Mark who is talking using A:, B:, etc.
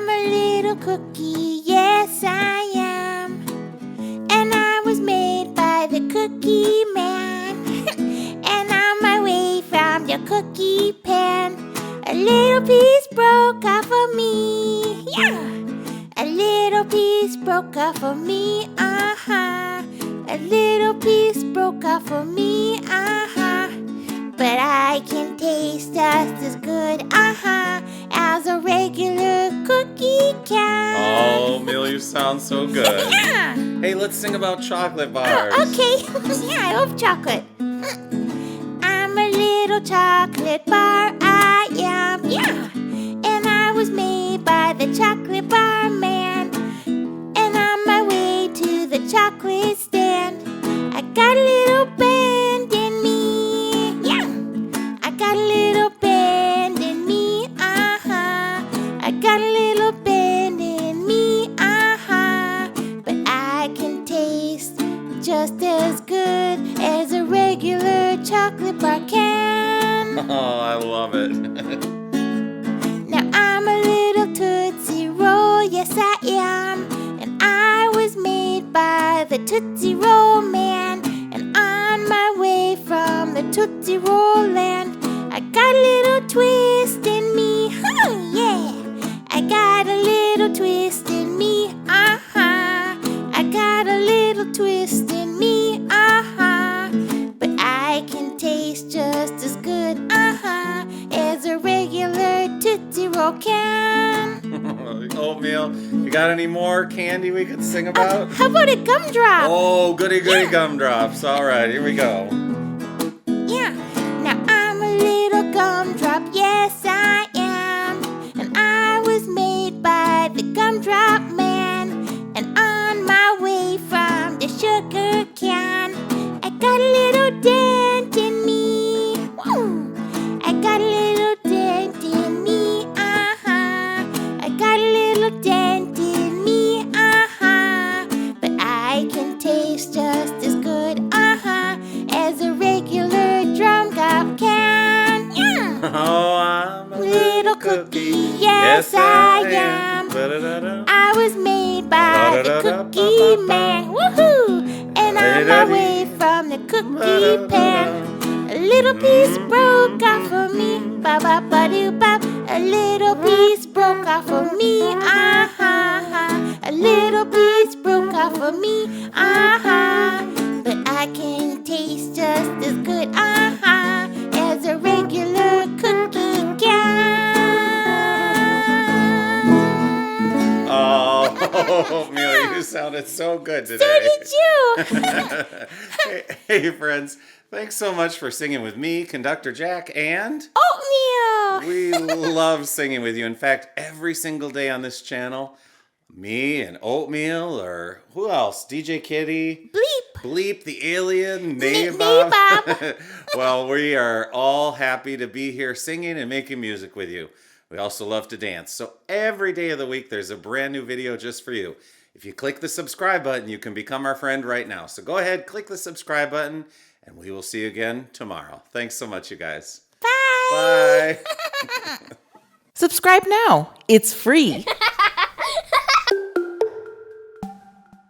A: I'm a little cookie, yes I am. And I was made by the cookie man. And on my way from the cookie pan, a little piece broke off of me. Yeah! A little piece broke off of me, uh-huh. A little piece broke off of me, uh-huh. But I can taste just as good, uh-huh, as a regular cookie can.
B: Oh, Oatmeal, you sound so good.
A: Yeah.
B: Hey, let's sing about chocolate bars.
A: Oh, okay. Yeah, I love chocolate. I'm a little chocolate bar, I am, yeah. And I was made by the chocolate bar man. And on my way to the chocolate stand, I got a little bend in me, yeah. I got a little bend in me, uh-huh. I got a little bend in me, uh-huh. But I can taste just as good as a regular chocolate bar can.
B: Oh, I love it.
A: Now I'm a little Tootsie Roll, yes I am. And I was made by the Tootsie Roll man. And on my way from the Tootsie Roll land, I got a little twist in me, huh, yeah. I got a little twist in me, uh-huh. I got a little twist in me, uh-huh. But I can taste just as good, uh-huh, as a regular Tootsie Roll can.
B: Oatmeal, you got any more candy we could sing about?
A: How about a gumdrop?
B: Oh, goody gumdrops. All right, here we go.
A: Yeah. Now I'm a little gumdrop, yes I am. And I was made by the gumdrop man. And on my way from the sugar can, I got a little dent in me. Woo! I got a little dent in me, uh-huh. I got a little dent in me, uh-huh. But I can taste just as good, uh-huh, as a regular drum gop can. Yeah!
B: Oh, I'm a
A: Little cookie, yes I am.
B: Ba-da-da-da.
A: I was made by the cookie man. Woohoo! And on my way from the cookie pan, a little piece broke off of me. Ba-ba-ba-doo-bop. A little piece broke off of me. Uh-huh. A little piece broke off of me. Uh-huh. But I can taste just as good, uh-huh, as a regular cookie can.
B: Oh, Oatmeal, you sounded so good today.
A: So did you.
B: Hey, friends, thanks so much for singing with me, Conductor Jack, and
A: Oatmeal.
B: we love singing with you. In fact, every single day on this channel, me and Oatmeal, or who else? DJ Kitty. Bleep, the alien, Nabob. Well, we are all happy to be here singing and making music with you. We also love to dance. So every day of the week, there's a brand new video just for you. If you click the subscribe button, you can become our friend right now. So go ahead, click the subscribe button, and we will see you again tomorrow. Thanks so much, you guys.
A: Bye.
B: Bye.
C: Subscribe now. It's free.